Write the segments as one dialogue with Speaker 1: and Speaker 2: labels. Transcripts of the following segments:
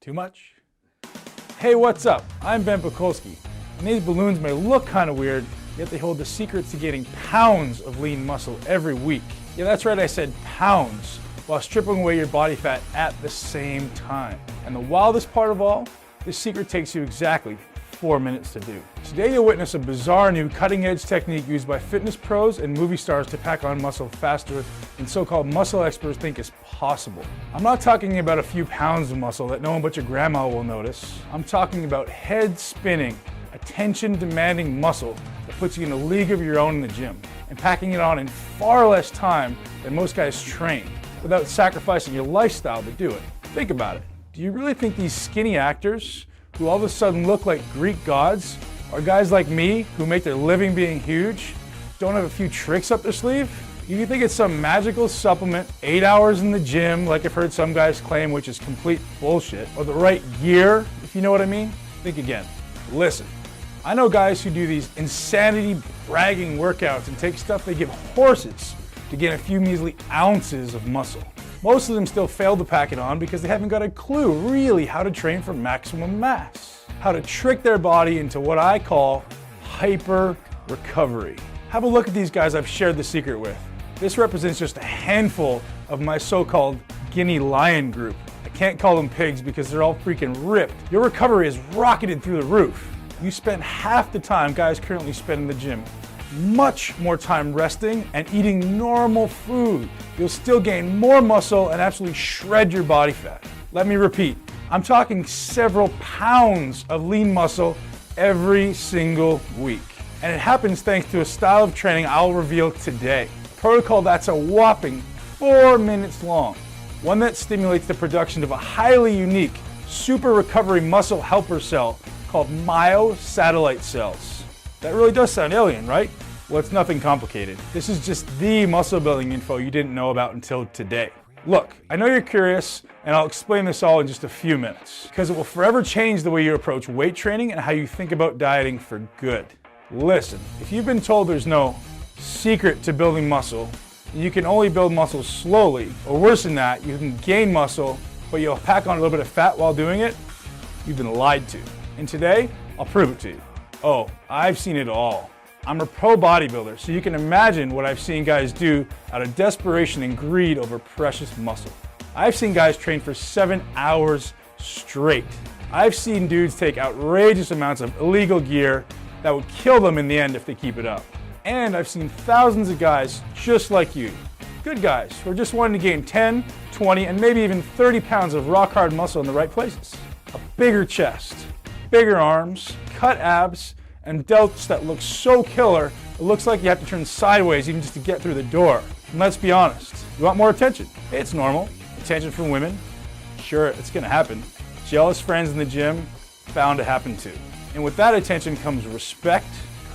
Speaker 1: Too much? Hey, what's up? I'm Pakulski, and these balloons may look kind of weird, yet they hold the secrets to getting pounds of lean muscle every week. Yeah, that's right, I said pounds, while stripping away your body fat at the same time. And the wildest part of all, this secret takes you exactly 4 minutes to do. Today you'll witness a bizarre new cutting-edge technique used by fitness pros and movie stars to pack on muscle faster than so-called muscle experts think is possible. I'm not talking about a few pounds of muscle that no one but your grandma will notice. I'm talking about head-spinning, attention-demanding muscle that puts you in a league of your own in the gym, and packing it on in far less time than most guys train, without sacrificing your lifestyle to do it. Think about it. Do you really think these skinny actors who all of a sudden look like Greek gods, or guys like me who make their living being huge, don't have a few tricks up their sleeve? You think it's some magical supplement, 8 hours in the gym, like I've heard some guys claim, which is complete bullshit, or the right gear, if you know what I mean? Think again. Listen, I know guys who do these insanity bragging workouts and take stuff they give horses to gain a few measly ounces of muscle. Most of them still fail to pack it on because they haven't got a clue really how to train for maximum mass. How to trick their body into what I call hyper recovery. Have a look at these guys I've shared the secret with. This represents just a handful of my so-called guinea lion group. I can't call them pigs because they're all freaking ripped. Your recovery is rocketed through the roof. You spend half the time guys currently spend in the gym. Much more time resting and eating normal food. You'll still gain more muscle and absolutely shred your body fat. Let me repeat, I'm talking several pounds of lean muscle every single week. And it happens thanks to a style of training I'll reveal today. A protocol that's a whopping 4 minutes long. One that stimulates the production of a highly unique super recovery muscle helper cell called myosatellite cells. That really does sound alien, right? Well, it's nothing complicated. This is just the muscle building info you didn't know about until today. Look, I know you're curious, and I'll explain this all in just a few minutes, because it will forever change the way you approach weight training and how you think about dieting for good. Listen, if you've been told there's no secret to building muscle, you can only build muscle slowly, or worse than that, you can gain muscle, but you'll pack on a little bit of fat while doing it, you've been lied to. And today, I'll prove it to you. Oh, I've seen it all. I'm a pro bodybuilder, so you can imagine what I've seen guys do out of desperation and greed over precious muscle. I've seen guys train for 7 hours straight. I've seen dudes take outrageous amounts of illegal gear that would kill them in the end if they keep it up. And I've seen thousands of guys just like you, good guys who are just wanting to gain 10, 20, and maybe even 30 pounds of rock hard muscle in the right places. A bigger chest, bigger arms, cut abs, and delts that look so killer, it looks like you have to turn sideways even just to get through the door. And let's be honest, you want more attention? It's normal. Attention from women? Sure, it's gonna happen. Jealous friends in the gym? Bound to happen too. And with that attention comes respect,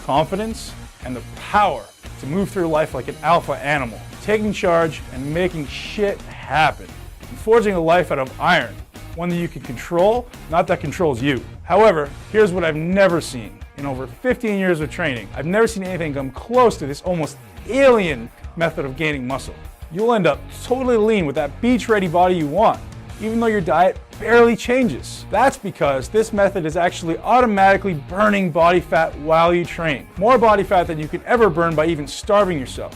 Speaker 1: confidence, and the power to move through life like an alpha animal, taking charge and making shit happen, and forging a life out of iron. One that you can control, not that controls you. However, here's what I've never seen. In over 15 years of training, I've never seen anything come close to this almost alien method of gaining muscle. You'll end up totally lean with that beach-ready body you want, even though your diet barely changes. That's because this method is actually automatically burning body fat while you train. More body fat than you could ever burn by even starving yourself.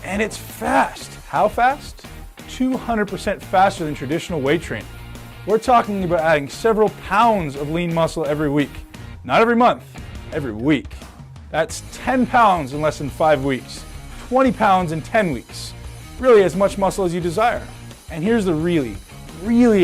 Speaker 1: And it's fast. How fast? 200% faster than traditional weight training. We're talking about adding several pounds of lean muscle every week. Not every month, every week. That's 10 pounds in less than 5 weeks, 20 pounds in 10 weeks. Really as much muscle as you desire. And here's the really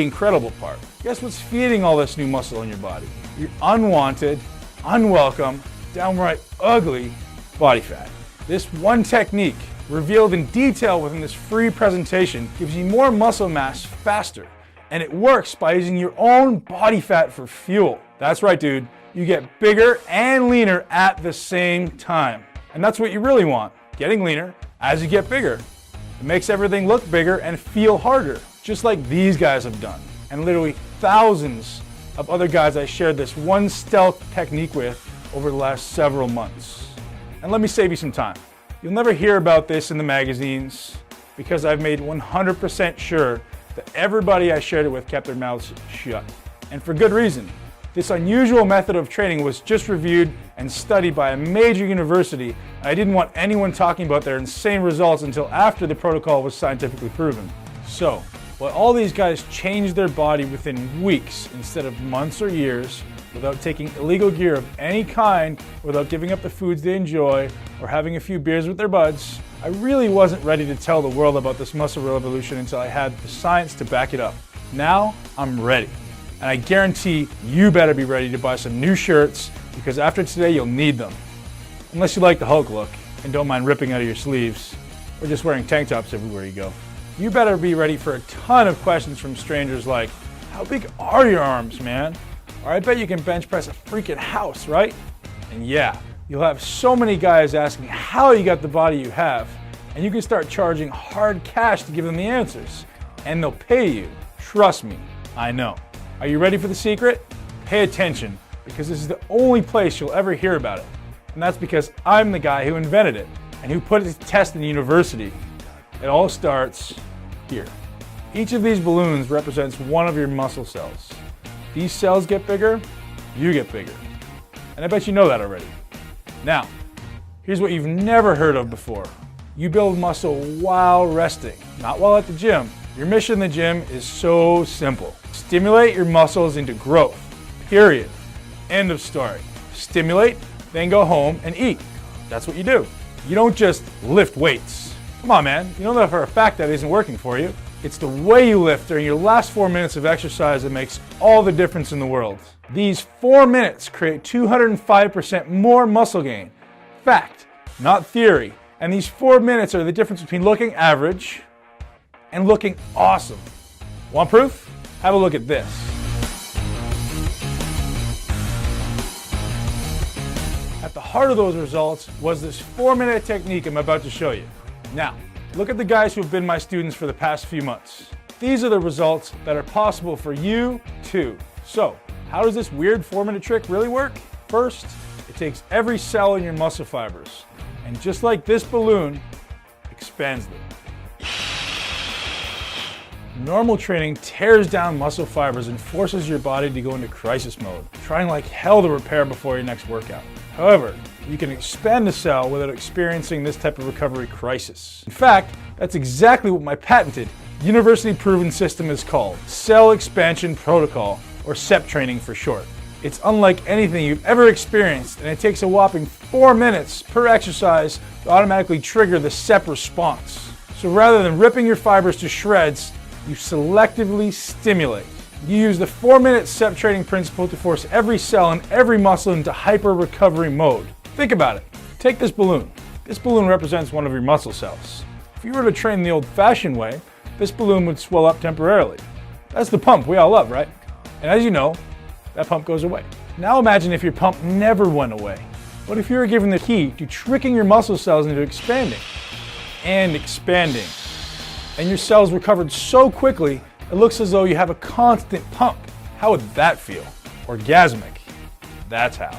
Speaker 1: incredible part. Guess what's feeding all this new muscle in your body? Your unwanted, unwelcome, downright ugly body fat. This one technique, revealed in detail within this free presentation, gives you more muscle mass faster. And it works by using your own body fat for fuel. That's right, dude. You get bigger and leaner at the same time. And that's what you really want, getting leaner as you get bigger. It makes everything look bigger and feel harder, just like these guys have done. And literally thousands of other guys I shared this one stealth technique with over the last several months. And let me save you some time. You'll never hear about this in the magazines because I've made 100% sure that everybody I shared it with kept their mouths shut. And for good reason. This unusual method of training was just reviewed and studied by a major university, and I didn't want anyone talking about their insane results until after the protocol was scientifically proven. So, while all these guys changed their body within weeks instead of months or years, without taking illegal gear of any kind, without giving up the foods they enjoy, or having a few beers with their buds, I really wasn't ready to tell the world about this muscle revolution until I had the science to back it up. Now, I'm ready. And I guarantee you better be ready to buy some new shirts, because after today you'll need them. Unless you like the Hulk look and don't mind ripping out of your sleeves, or just wearing tank tops everywhere you go. You better be ready for a ton of questions from strangers like, how big are your arms, man? Or I bet you can bench press a freaking house, right? And yeah, you'll have so many guys asking how you got the body you have, and you can start charging hard cash to give them the answers. And they'll pay you. Trust me, I know. Are you ready for the secret? Pay attention, because this is the only place you'll ever hear about it. And that's because I'm the guy who invented it and who put it to test in the university. It all starts here. Each of these balloons represents one of your muscle cells. These cells get bigger, you get bigger. And I bet you know that already. Now, here's what you've never heard of before. You build muscle while resting, not while at the gym. Your mission in the gym is so simple. Stimulate your muscles into growth, period. End of story. Stimulate, then go home and eat. That's what you do. You don't just lift weights. Come on, man. You know that for a fact that isn't working for you. It's the way you lift during your last 4 minutes of exercise that makes all the difference in the world. These 4 minutes create 205% more muscle gain. Fact, not theory. And these 4 minutes are the difference between looking average and looking awesome. Want proof? Have a look at this. At the heart of those results was this 4-minute technique I'm about to show you. Now, look at the guys who have been my students for the past few months. These are the results that are possible for you too. So, how does this weird 4-minute trick really work? First, it takes every cell in your muscle fibers, and just like this balloon, expands them. Normal training tears down muscle fibers and forces your body to go into crisis mode, trying like hell to repair before your next workout. However, you can expand the cell without experiencing this type of recovery crisis. In fact, that's exactly what my patented, university-proven system is called, Cell Expansion Protocol, or CEP training for short. It's unlike anything you've ever experienced, and it takes a whopping 4 minutes per exercise to automatically trigger the CEP response. So rather than ripping your fibers to shreds, you selectively stimulate. You use the 4-minute CEP training principle to force every cell and every muscle into hyper-recovery mode. Think about it. Take this balloon. This balloon represents one of your muscle cells. If you were to train the old-fashioned way, this balloon would swell up temporarily. That's the pump we all love, right? And as you know, that pump goes away. Now imagine if your pump never went away. What if you were given the key to tricking your muscle cells into expanding and expanding? And your cells recovered so quickly, it looks as though you have a constant pump. How would that feel? Orgasmic. That's how.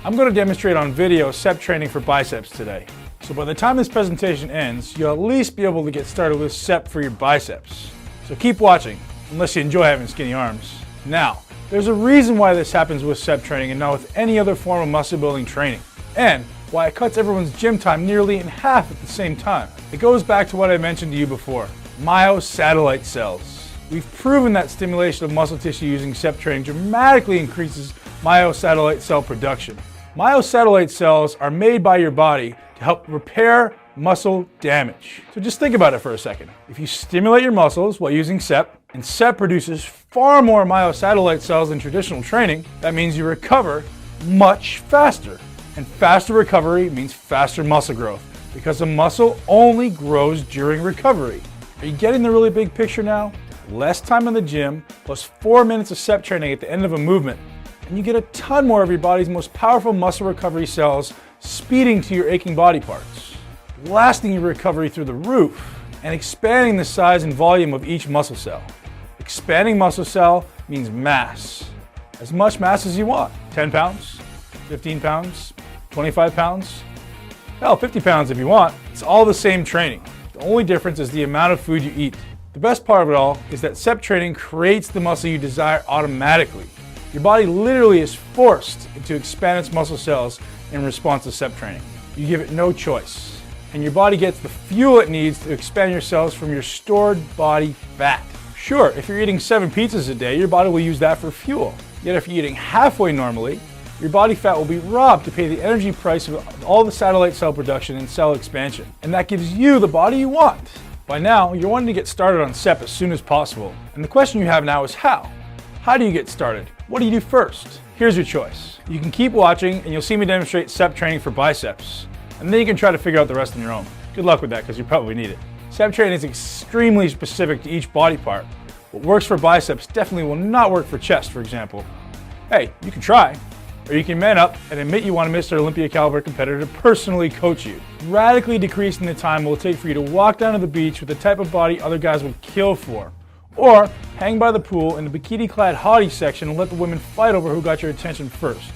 Speaker 1: I'm going to demonstrate on video CEP training for biceps today. So by the time this presentation ends, you'll at least be able to get started with CEP for your biceps. So keep watching, unless you enjoy having skinny arms. Now, there's a reason why this happens with CEP training and not with any other form of muscle building training. And why it cuts everyone's gym time nearly in half at the same time. It goes back to what I mentioned to you before, myosatellite cells. We've proven that stimulation of muscle tissue using CEP training dramatically increases myosatellite cell production. Myosatellite cells are made by your body to help repair muscle damage. So just think about it for a second. If you stimulate your muscles while using CEP, and CEP produces far more myosatellite cells than traditional training, that means you recover much faster. And faster recovery means faster muscle growth, because the muscle only grows during recovery. Are you getting the really big picture now? Less time in the gym, plus 4 minutes of CEP training at the end of a movement, and you get a ton more of your body's most powerful muscle recovery cells speeding to your aching body parts, blasting your recovery through the roof, and expanding the size and volume of each muscle cell. Expanding muscle cell means mass. As much mass as you want. 10 pounds, 15 pounds, 25 pounds, hell, 50 pounds if you want. It's all the same training. The only difference is the amount of food you eat. The best part of it all is that SEP training creates the muscle you desire automatically. Your body literally is forced to expand its muscle cells in response to SEP training. You give it no choice. And your body gets the fuel it needs to expand your cells from your stored body fat. Sure, if you're eating 7 pizzas a day, your body will use that for fuel. Yet if you're eating halfway normally, your body fat will be robbed to pay the energy price of all the satellite cell production and cell expansion. And that gives you the body you want. By now, you're wanting to get started on SEP as soon as possible. And the question you have now is how? How do you get started? What do you do first? Here's your choice. You can keep watching and you'll see me demonstrate SEP training for biceps. And then you can try to figure out the rest on your own. Good luck with that because you probably need it. SEP training is extremely specific to each body part. What works for biceps definitely will not work for chest, for example. Hey, you can try. Or you can man up and admit you want a Mr. Olympia caliber competitor to personally coach you, radically decreasing the time it will take for you to walk down to the beach with the type of body other guys would kill for. Or hang by the pool in the bikini-clad hottie section and let the women fight over who got your attention first.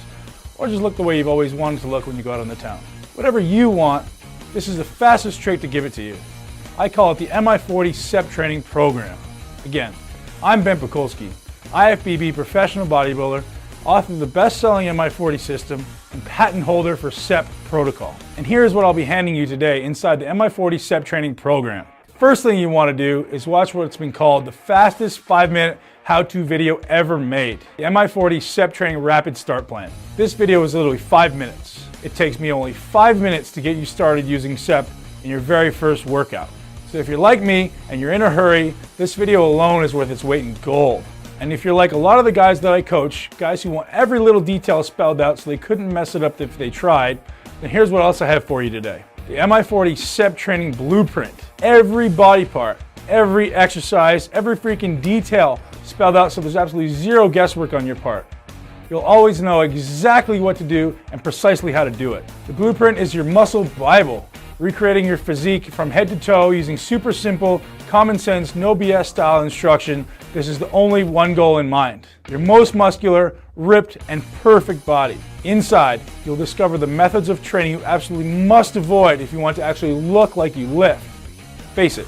Speaker 1: Or just look the way you've always wanted to look when you go out on the town. Whatever you want, this is the fastest trait to give it to you. I call it the MI40 SEP training program. Again, I'm Ben Pakulski, IFBB professional bodybuilder, author of the best-selling MI40 system, and patent holder for SEP protocol. And here's what I'll be handing you today inside the MI40 SEP training program. First thing you want to do is watch what's been called the fastest 5-minute how-to video ever made, the MI40 SEP training rapid start plan. This video is literally 5 minutes. It takes me only 5 minutes to get you started using SEP in your very first workout. So if you're like me and you're in a hurry, this video alone is worth its weight in gold. And if you're like a lot of the guys that I coach, guys who want every little detail spelled out so they couldn't mess it up if they tried, then here's what else I have for you today. The MI40 SEP training blueprint. Every body part, every exercise, every freaking detail spelled out so there's absolutely zero guesswork on your part. You'll always know exactly what to do and precisely how to do it. The blueprint is your muscle Bible, recreating your physique from head to toe using super simple, common sense, no BS style instruction. This is the only one goal in mind. Your most muscular, ripped, and perfect body. Inside, you'll discover the methods of training you absolutely must avoid if you want to actually look like you lift. Face it,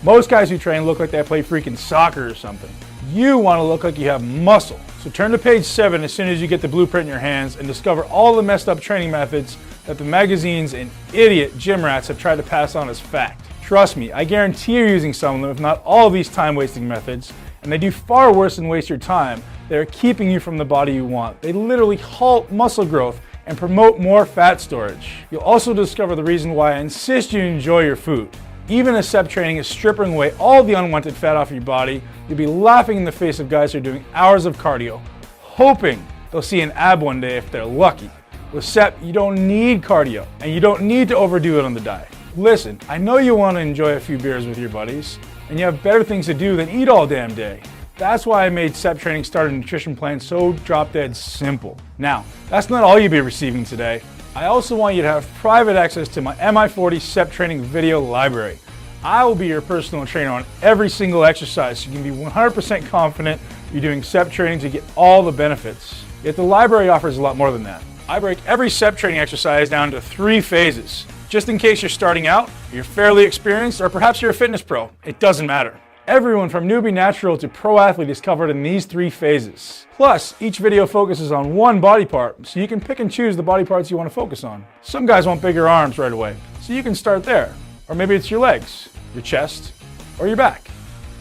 Speaker 1: most guys who train look like they play freaking soccer or something. You want to look like you have muscle. So turn to page 7 as soon as you get the blueprint in your hands and discover all the messed up training methods that the magazines and idiot gym rats have tried to pass on as fact. Trust me, I guarantee you're using some of them, if not all of these time-wasting methods, and they do far worse than waste your time. They're keeping you from the body you want. They literally halt muscle growth and promote more fat storage. You'll also discover the reason why I insist you enjoy your food. Even as SEP training is stripping away all the unwanted fat off your body, you'll be laughing in the face of guys who are doing hours of cardio, hoping they'll see an ab one day if they're lucky. With SEP, you don't need cardio, and you don't need to overdo it on the diet. Listen, I know you want to enjoy a few beers with your buddies, and you have better things to do than eat all damn day. That's why I made SEP training starter nutrition plan so drop dead simple. Now, that's not all you'll be receiving today. I also want you to have private access to my MI40 SEP training video library. I will be your personal trainer on every single exercise so you can be 100% confident you're doing SEP training to get all the benefits. Yet the library offers a lot more than that. I break every SEP training exercise down into 3 phases. Just in case you're starting out, you're fairly experienced, or perhaps you're a fitness pro, it doesn't matter. Everyone from newbie natural to pro athlete is covered in these 3 phases. Plus, each video focuses on one body part, so you can pick and choose the body parts you want to focus on. Some guys want bigger arms right away, so you can start there. Or maybe it's your legs, your chest, or your back.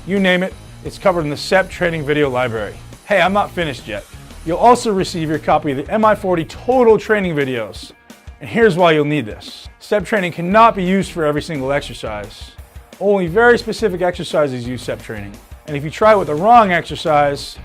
Speaker 1: You name it, it's covered in the SEP training video library. Hey, I'm not finished yet. You'll also receive your copy of the MI40 total training videos. And here's why you'll need this. SEP training cannot be used for every single exercise. Only very specific exercises use SEP training. And if you try with the wrong exercise,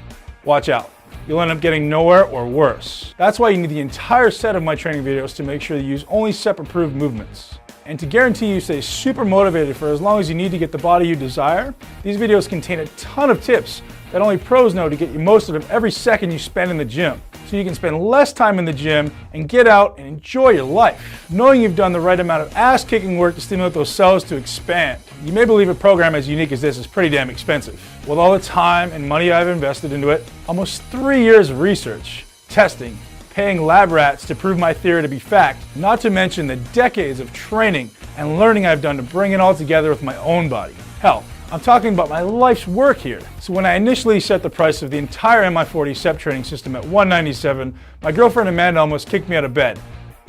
Speaker 1: watch out. You'll end up getting nowhere or worse. That's why you need the entire set of my training videos to make sure you use only SEP approved movements. And to guarantee you stay super motivated for as long as you need to get the body you desire, these videos contain a ton of tips that only pros know to get you most of them every second you spend in the gym. So you can spend less time in the gym and get out and enjoy your life, knowing you've done the right amount of ass-kicking work to stimulate those cells to expand. You may believe a program as unique as this is pretty damn expensive. With all the time and money I've invested into it, almost 3 years of research, testing, paying lab rats to prove my theory to be fact, not to mention the decades of training and learning I've done to bring it all together with my own body. Hell, I'm talking about my life's work here. So when I initially set the price of the entire MI40 SEP training system at $197, my girlfriend Amanda almost kicked me out of bed.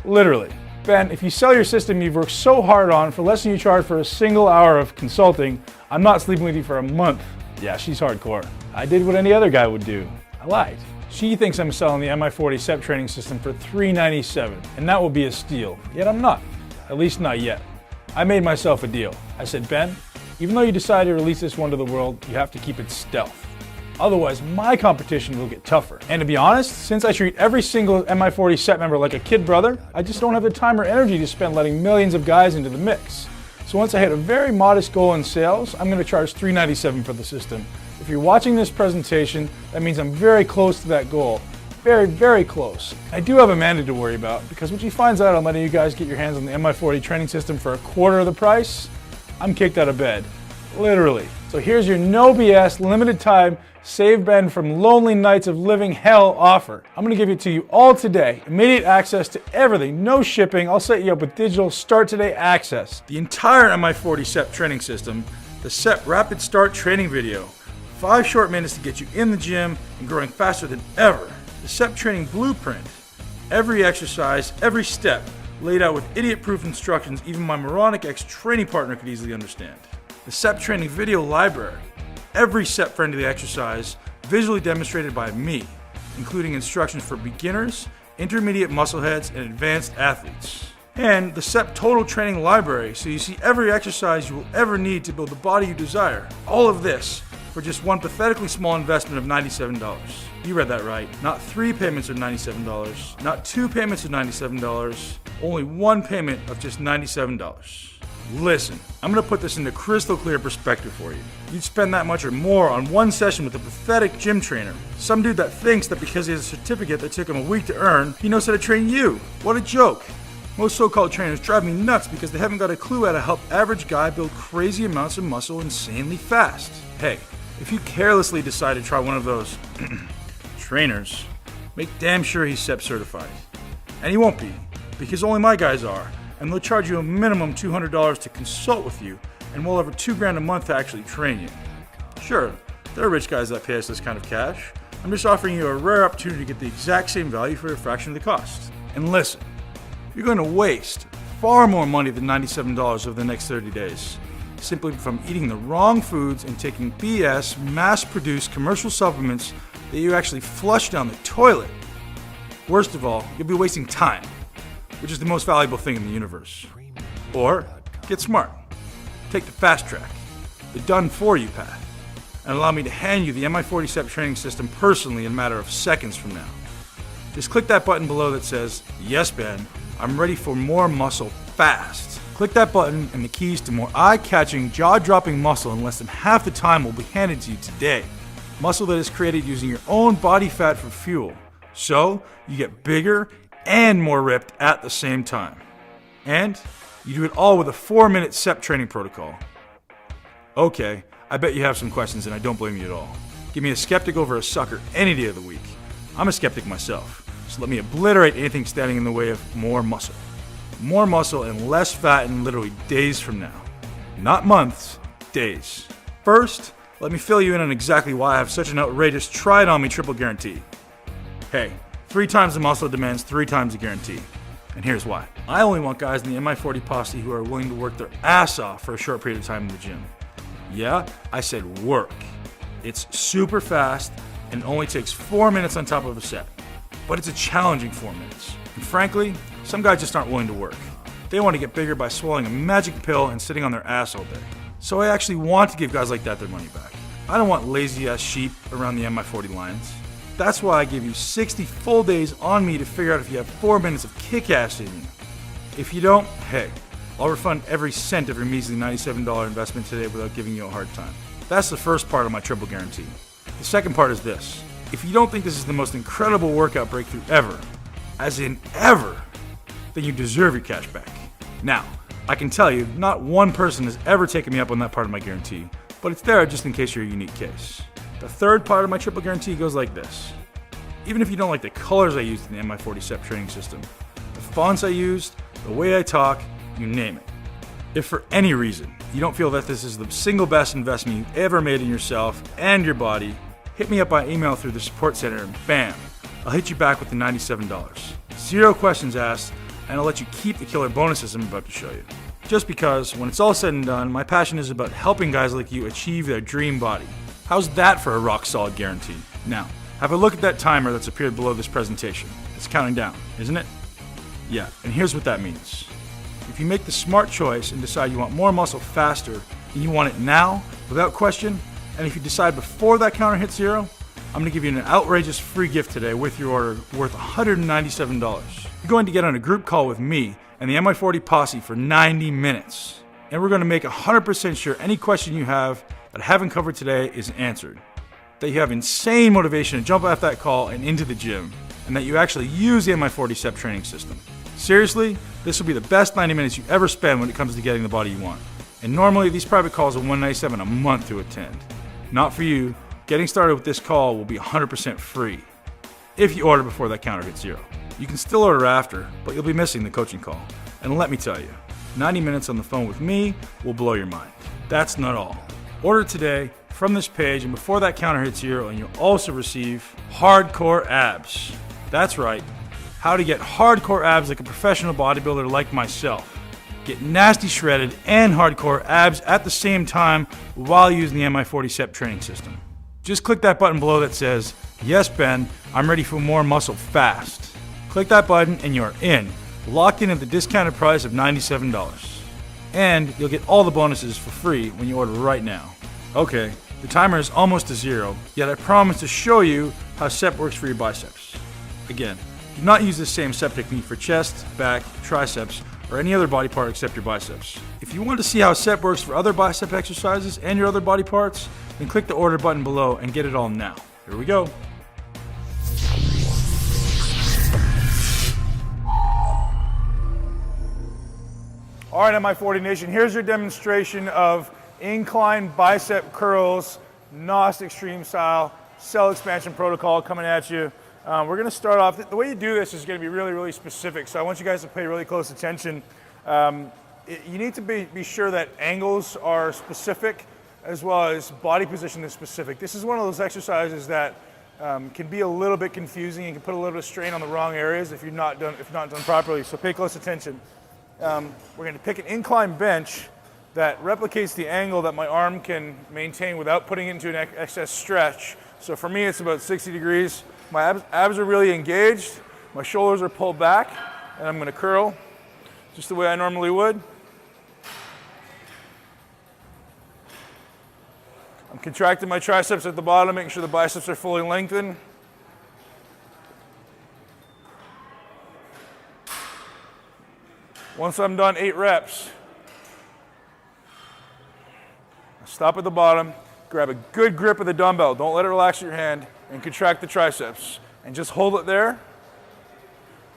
Speaker 1: Literally. Ben, if you sell your system you've worked so hard on for less than you charge for a single hour of consulting, I'm not sleeping with you for a month. Yeah, she's hardcore. I did what any other guy would do. I lied. She thinks I'm selling the MI40 SEP training system for $397, and that will be a steal. Yet I'm not. At least not yet. I made myself a deal. I said, Ben, even though you decide to release this one to the world, you have to keep it stealth. Otherwise, my competition will get tougher. And to be honest, since I treat every single MI40 SEP member like a kid brother, I just don't have the time or energy to spend letting millions of guys into the mix. So once I hit a very modest goal in sales, I'm going to charge $397 for the system. If you're watching this presentation, that means I'm very close to that goal. Very, very close. I do have Amanda to worry about, because when she finds out I'm letting you guys get your hands on the MI40 training system for a quarter of the price, I'm kicked out of bed. Literally. So here's your no BS, limited time, save Ben from lonely nights of living hell offer. I'm going to give it to you all today. Immediate access to everything, no shipping. I'll set you up with digital start today access. The entire MI40 SEP training system, the SEP rapid start training video, 5 short minutes to get you in the gym and growing faster than ever. The SEP training blueprint, every exercise, every step, laid out with idiot-proof instructions even my moronic ex-training partner could easily understand. The SEP training video library, every SEP-friendly exercise visually demonstrated by me, including instructions for beginners, intermediate muscleheads, and advanced athletes. And the SEP total training library, so you see every exercise you will ever need to build the body you desire. All of this for just one pathetically small investment of $97. You read that right. Not 3 payments of $97, not 2 payments of $97, only 1 payment of just $97. Listen, I'm going to put this into crystal clear perspective for you. You'd spend that much or more on one session with a pathetic gym trainer. Some dude that thinks that because he has a certificate that took him a week to earn, he knows how to train you. What a joke. Most so-called trainers drive me nuts because they haven't got a clue how to help average guy build crazy amounts of muscle insanely fast. Hey, if you carelessly decide to try one of those trainers, make damn sure he's SEP certified. And he won't be, because only my guys are. And they'll charge you a minimum $200 to consult with you, and well over $2,000 a month to actually train you. Sure, there are rich guys that pay us this kind of cash. I'm just offering you a rare opportunity to get the exact same value for a fraction of the cost. And listen, you're going to waste far more money than $97 over the next 30 days, simply from eating the wrong foods and taking BS, mass-produced commercial supplements that you actually flush down the toilet. Worst of all, you'll be wasting time, which is the most valuable thing in the universe. Or get smart. Take the fast track, the done-for-you path, and allow me to hand you the MI40 SEP training system personally in a matter of seconds from now. Just click that button below that says, "Yes, Ben, I'm ready for more muscle fast." Click that button and the keys to more eye-catching, jaw-dropping muscle in less than half the time will be handed to you today. Muscle that is created using your own body fat for fuel. So, you get bigger and more ripped at the same time. And you do it all with a 4-minute SEP training protocol. Okay, I bet you have some questions and I don't blame you at all. Give me a skeptic over a sucker any day of the week. I'm a skeptic myself, so let me obliterate anything standing in the way of more muscle. More muscle and less fat in literally days from now. Not months, days. First, let me fill you in on exactly why I have such an outrageous try-it-on-me triple guarantee. Hey, 3 times the muscle demands 3 times the guarantee. And here's why. I only want guys in the MI40 posse who are willing to work their ass off for a short period of time in the gym. Yeah, I said work. It's super fast and only takes 4 minutes on top of a set. But it's a challenging 4 minutes. And frankly, some guys just aren't willing to work. They want to get bigger by swallowing a magic pill and sitting on their ass all day. So I actually want to give guys like that their money back. I don't want lazy ass sheep around the MI40 lines. That's why I give you 60 full days on me to figure out if you have 4 minutes of kick-ass in you. If you don't, hey, I'll refund every cent of your measly $97 investment today without giving you a hard time. That's the first part of my triple guarantee. The second part is this. If you don't think this is the most incredible workout breakthrough ever, as in ever, then you deserve your cash back. Now, I can tell you, not one person has ever taken me up on that part of my guarantee, but it's there just in case you're a unique case. The third part of my triple guarantee goes like this. Even if you don't like the colors I used in the MI40 SEP training system, the fonts I used, the way I talk, you name it. If for any reason you don't feel that this is the single best investment you've ever made in yourself and your body, hit me up by email through the support center and bam, I'll hit you back with the $97. 0 questions asked, and I'll let you keep the killer bonuses I'm about to show you. Just because, when it's all said and done, my passion is about helping guys like you achieve their dream body. How's that for a rock solid guarantee? Now, have a look at that timer that's appeared below this presentation. It's counting down, isn't it? Yeah, and here's what that means. If you make the smart choice and decide you want more muscle faster, and you want it now, without question, and if you decide before that counter hits 0, I'm going to give you an outrageous free gift today with your order worth $197. You're going to get on a group call with me and the MI40 posse for 90 minutes. And we're going to make 100% sure any question you have that I haven't covered today is answered. That you have insane motivation to jump off that call and into the gym. And that you actually use the MI40 step training system. Seriously, this will be the best 90 minutes you ever spend when it comes to getting the body you want. And normally these private calls are $197 a month to attend. Not for you. Getting started with this call will be 100% free if you order before that counter hits 0. You can still order after, but you'll be missing the coaching call. And let me tell you, 90 minutes on the phone with me will blow your mind. That's not all. Order today from this page, and before that counter hits 0, and you'll also receive hardcore abs. That's right, how to get hardcore abs like a professional bodybuilder like myself. Get nasty shredded and hardcore abs at the same time while using the MI40 step training system. Just click that button below that says, "Yes, Ben, I'm ready for more muscle fast." Click that button and you're in, locked in at the discounted price of $97. And you'll get all the bonuses for free when you order right now. Okay, the timer is almost to 0, yet I promise to show you how SEP works for your biceps. Again, do not use the same SEP technique for chest, back, triceps, or any other body part except your biceps. If you want to see how SEP works for other bicep exercises and your other body parts, then click the order button below and get it all now. Here we go. All right, MI40 Nation, here's your demonstration of incline bicep curls, NOS Extreme style, cell expansion protocol coming at you. We're gonna start off, the way you do this is gonna be really, really specific, so I want you guys to pay really close attention. You need to be sure that angles are specific as well as body position is specific. This is one of those exercises that can be a little bit confusing and can put a little bit of strain on the wrong areas if not done properly, so pay close attention. We're gonna pick an incline bench that replicates the angle that my arm can maintain without putting it into an excess stretch. So for me, it's about 60 degrees. My abs are really engaged, my shoulders are pulled back, and I'm gonna curl just the way I normally would. I'm contracting my triceps at the bottom, making sure the biceps are fully lengthened. Once I'm done 8 reps, stop at the bottom, grab a good grip of the dumbbell, don't let it relax your hand, and contract the triceps. And just hold it there.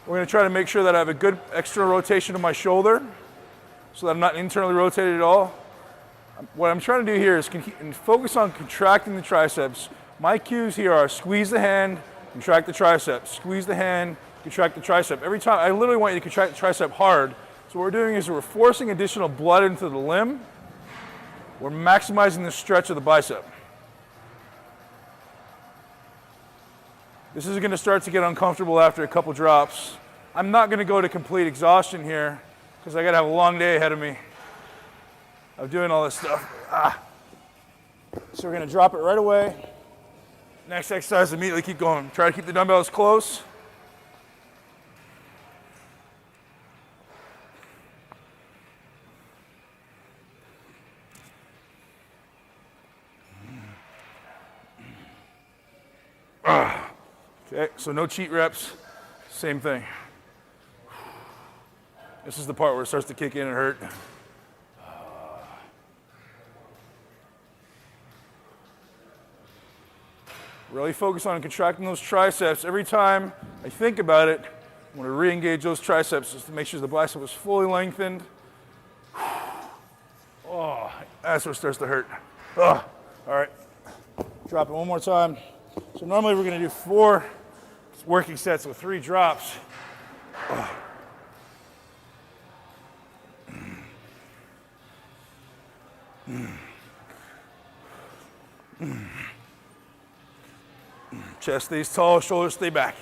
Speaker 1: We're gonna try to make sure that I have a good external rotation of my shoulder so that I'm not internally rotated at all. What I'm trying to do here is focus on contracting the triceps. My cues here are squeeze the hand, contract the tricep, squeeze the hand, contract the tricep. Every time, I literally want you to contract the tricep hard. So what we're doing is we're forcing additional blood into the limb. We're maximizing the stretch of the bicep. This is going to start to get uncomfortable after a couple drops. I'm not going to go to complete exhaustion here because I got to have a long day ahead of me of doing all this stuff. So we're going to drop it right away. Next exercise, immediately keep going. Try to keep the dumbbells close. Okay, so no cheat reps, same thing. This is the part where it starts to kick in and hurt. Really focus on contracting those triceps. Every time I think about it, I want to re-engage those triceps just to make sure the bicep is fully lengthened. Oh, that's where it starts to hurt. Oh, all right, drop it one more time. So normally we're going to do 4 working sets with 3 drops. Chest stays tall, shoulders stay back.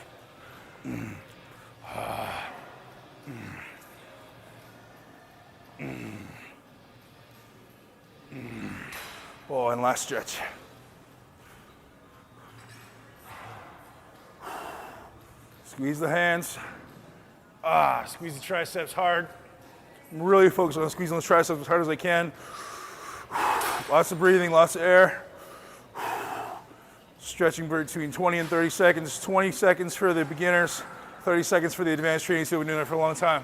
Speaker 1: Oh, and last stretch. Squeeze the hands. Squeeze the triceps hard. I'm really focused on squeezing the triceps as hard as I can. Lots of breathing, lots of air. Stretching between 20 and 30 seconds. 20 seconds for the beginners, 30 seconds for the advanced training, so we've been doing it for a long time.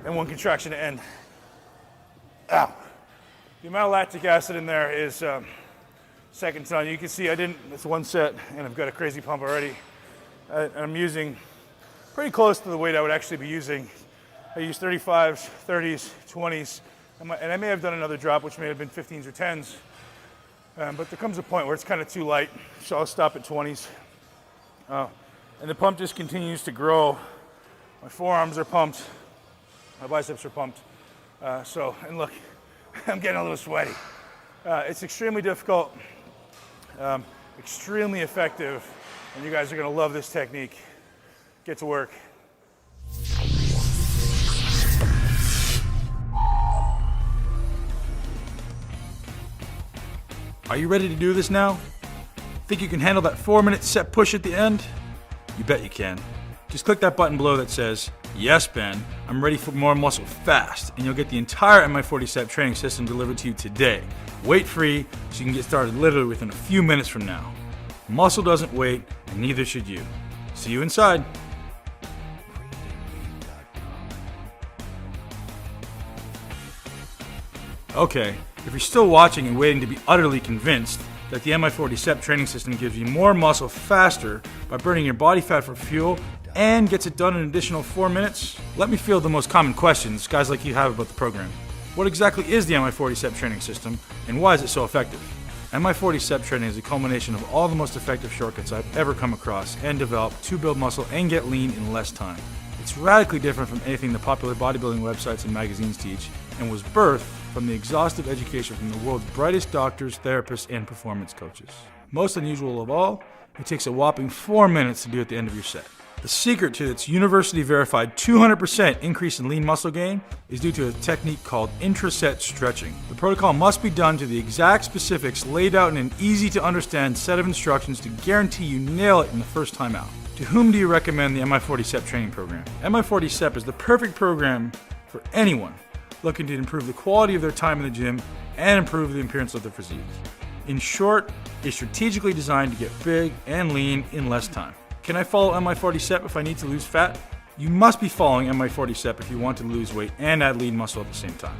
Speaker 1: And one contraction to end. Ow. The amount of lactic acid in there is second to none. You can see it's one set, and I've got a crazy pump already. I'm using pretty close to the weight I would actually be using. I use 35s, 30s, 20s, and I may have done another drop, which may have been 15s or 10s. But there comes a point where it's kind of too light, so I'll stop at 20s. And the pump just continues to grow. My forearms are pumped. My biceps are pumped. And look, I'm getting a little sweaty. It's extremely difficult, extremely effective, and you guys are gonna love this technique. Get to work. Are you ready to do this now? Think you can handle that 4-minute set push at the end? You bet you can. Just click that button below that says, "Yes, Ben, I'm ready for more muscle fast," and you'll get the entire MI40 training system delivered to you today, weight-free, so you can get started literally within a few minutes from now. Muscle doesn't wait, and neither should you. See you inside. Okay, if you're still watching and waiting to be utterly convinced that the MI40 training system gives you more muscle faster by burning your body fat for fuel and gets it done in an additional 4 minutes, let me field the most common questions guys like you have about the program. What exactly is the MI40 training system, and why is it so effective? MI40 training is a culmination of all the most effective shortcuts I've ever come across and developed to build muscle and get lean in less time. It's radically different from anything the popular bodybuilding websites and magazines teach, and was birthed from the exhaustive education from the world's brightest doctors, therapists, and performance coaches. Most unusual of all, it takes a whopping 4 minutes to do at the end of your set. The secret to its university-verified 200% increase in lean muscle gain is due to a technique called intraset stretching. The protocol must be done to the exact specifics laid out in an easy-to-understand set of instructions to guarantee you nail it in the first time out. To whom do you recommend the MI40 training program? MI40 is the perfect program for anyone looking to improve the quality of their time in the gym and improve the appearance of their physique. In short, it's strategically designed to get big and lean in less time. Can I follow MI40 if I need to lose fat? You must be following MI40 if you want to lose weight and add lean muscle at the same time.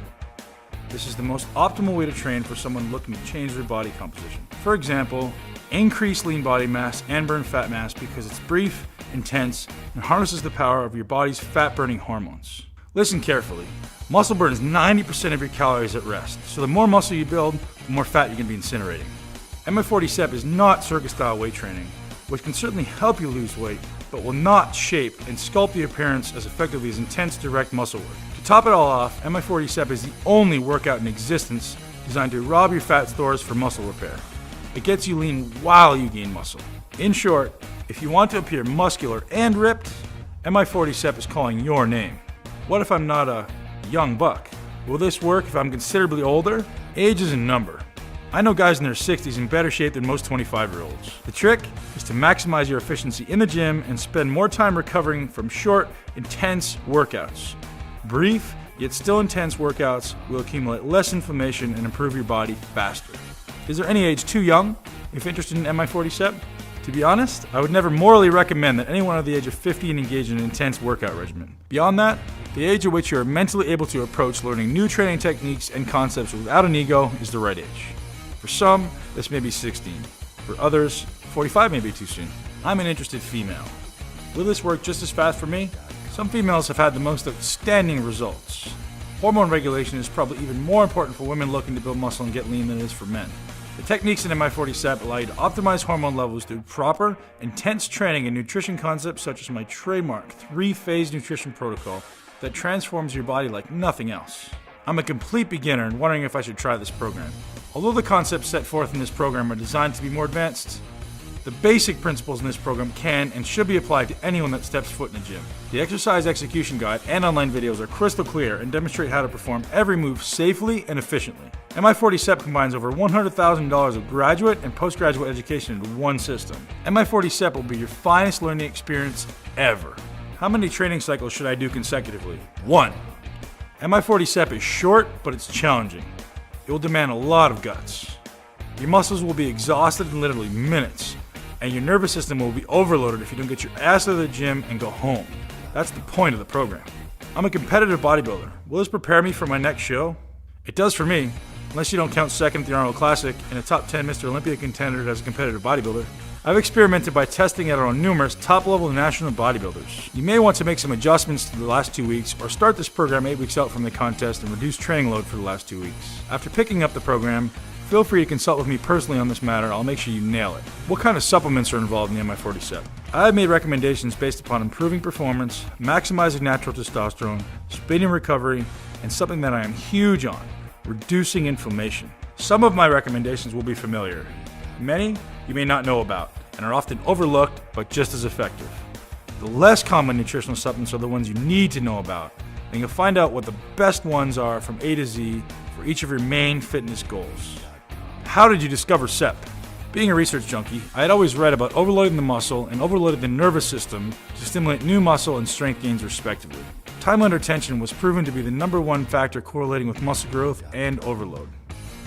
Speaker 1: This is the most optimal way to train for someone looking to change their body composition. For example, increase lean body mass and burn fat mass because it's brief, intense, and harnesses the power of your body's fat-burning hormones. Listen carefully. Muscle burns 90% of your calories at rest, so the more muscle you build, the more fat you can be incinerating. MI40 is not circus-style weight training, which can certainly help you lose weight, but will not shape and sculpt the appearance as effectively as intense direct muscle work. To top it all off, MI40 is the only workout in existence designed to rob your fat stores for muscle repair. It gets you lean while you gain muscle. In short, if you want to appear muscular and ripped, MI40 is calling your name. What if I'm not a young buck? Will this work if I'm considerably older? Age is a number. I know guys in their 60s in better shape than most 25-year-olds. The trick is to maximize your efficiency in the gym and spend more time recovering from short, intense workouts. Brief, yet still intense workouts will accumulate less inflammation and improve your body faster. Is there any age too young if interested in MI40? To be honest, I would never morally recommend that anyone under the age of 50 engage in an intense workout regimen. Beyond that, the age at which you are mentally able to approach learning new training techniques and concepts without an ego is the right age. For some, this may be 16. For others, 45 may be too soon. I'm an interested female. Will this work just as fast for me? Some females have had the most outstanding results. Hormone regulation is probably even more important for women looking to build muscle and get lean than it is for men. The techniques in MI40 allow you to optimize hormone levels through proper, intense training and nutrition concepts such as my trademark 3-phase nutrition protocol that transforms your body like nothing else. I'm a complete beginner and wondering if I should try this program. Although the concepts set forth in this program are designed to be more advanced, the basic principles in this program can and should be applied to anyone that steps foot in a gym. The exercise execution guide and online videos are crystal clear and demonstrate how to perform every move safely and efficiently. MI40 combines over $100,000 of graduate and postgraduate education into one system. MI40 will be your finest learning experience ever. How many training cycles should I do consecutively? 1. MI40 is short, but it's challenging. It will demand a lot of guts. Your muscles will be exhausted in literally minutes, and your nervous system will be overloaded if you don't get your ass out of the gym and go home. That's the point of the program. I'm a competitive bodybuilder. Will this prepare me for my next show? It does for me, unless you don't count second at the Arnold Classic and a top 10 Mr. Olympia contender as a competitive bodybuilder. I've experimented by testing it on numerous top-level national bodybuilders. You may want to make some adjustments to the last 2 weeks or start this program 8 weeks out from the contest and reduce training load for the last 2 weeks. After picking up the program, feel free to consult with me personally on this matter. I'll make sure you nail it. What kind of supplements are involved in the MI40? I have made recommendations based upon improving performance, maximizing natural testosterone, speeding recovery, and something that I am huge on, reducing inflammation. Some of my recommendations will be familiar. Many you may not know about and are often overlooked but just as effective. The less common nutritional supplements are the ones you need to know about, and you'll find out what the best ones are from A to Z for each of your main fitness goals. How did you discover SEP? Being a research junkie, I had always read about overloading the muscle and overloading the nervous system to stimulate new muscle and strength gains respectively. Time under tension was proven to be the #1 factor correlating with muscle growth and overload.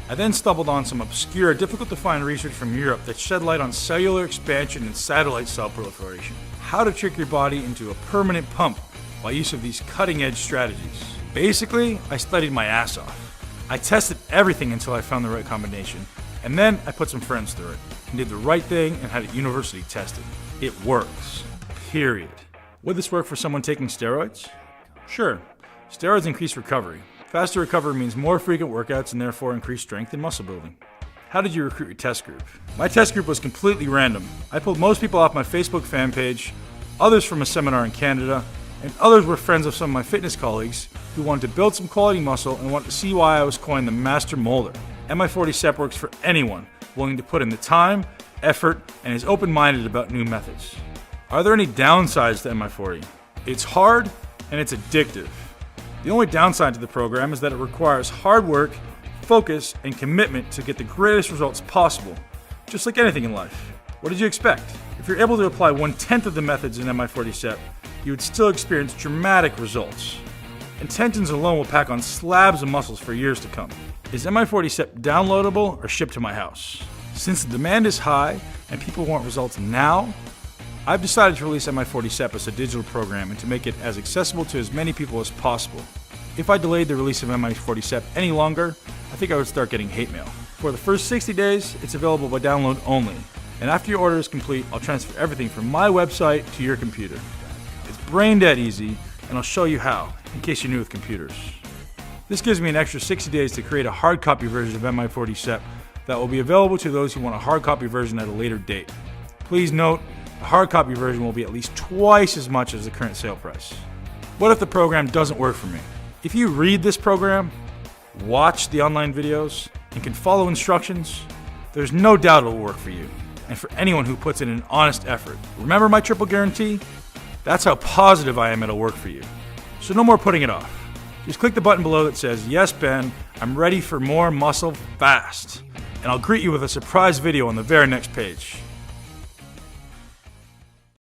Speaker 1: I then stumbled on some obscure, difficult to find research from Europe that shed light on cellular expansion and satellite cell proliferation. How to trick your body into a permanent pump by use of these cutting-edge strategies. Basically, I studied my ass off. I tested everything until I found the right combination, and then I put some friends through it and did the right thing and had it university tested. It works. Period. Would this work for someone taking steroids? Sure. Steroids increase recovery. Faster recovery means more frequent workouts and therefore increased strength and muscle building. How did you recruit your test group? My test group was completely random. I pulled most people off my Facebook fan page, others from a seminar in Canada, and others were friends of some of my fitness colleagues who wanted to build some quality muscle and wanted to see why I was coined the master molder. MI40 works for anyone willing to put in the time, effort, and is open-minded about new methods. Are there any downsides to MI40? It's hard and it's addictive. The only downside to the program is that it requires hard work, focus, and commitment to get the greatest results possible, just like anything in life. What did you expect? If you're able to apply 1/10 of the methods in MI40 you would still experience dramatic results. Intentions alone will pack on slabs of muscles for years to come. Is MI40 downloadable or shipped to my house? Since the demand is high and people want results now, I've decided to release MI40 as a digital program and to make it as accessible to as many people as possible. If I delayed the release of MI40 any longer, I think I would start getting hate mail. For the first 60 days, it's available by download only. And after your order is complete, I'll transfer everything from my website to your computer. It's brain dead easy, and I'll show you how, in case you're new with computers. This gives me an extra 60 days to create a hard copy version of MI40 that will be available to those who want a hard copy version at a later date. Please note, the hard copy version will be at least twice as much as the current sale price. What if the program doesn't work for me? If you read this program, watch the online videos, and can follow instructions, there's no doubt it will work for you, and for anyone who puts in an honest effort. Remember my triple guarantee? That's how positive I am it'll work for you. So no more putting it off. Just click the button below that says, "Yes, Ben, I'm ready for more muscle fast," and I'll greet you with a surprise video on the very next page.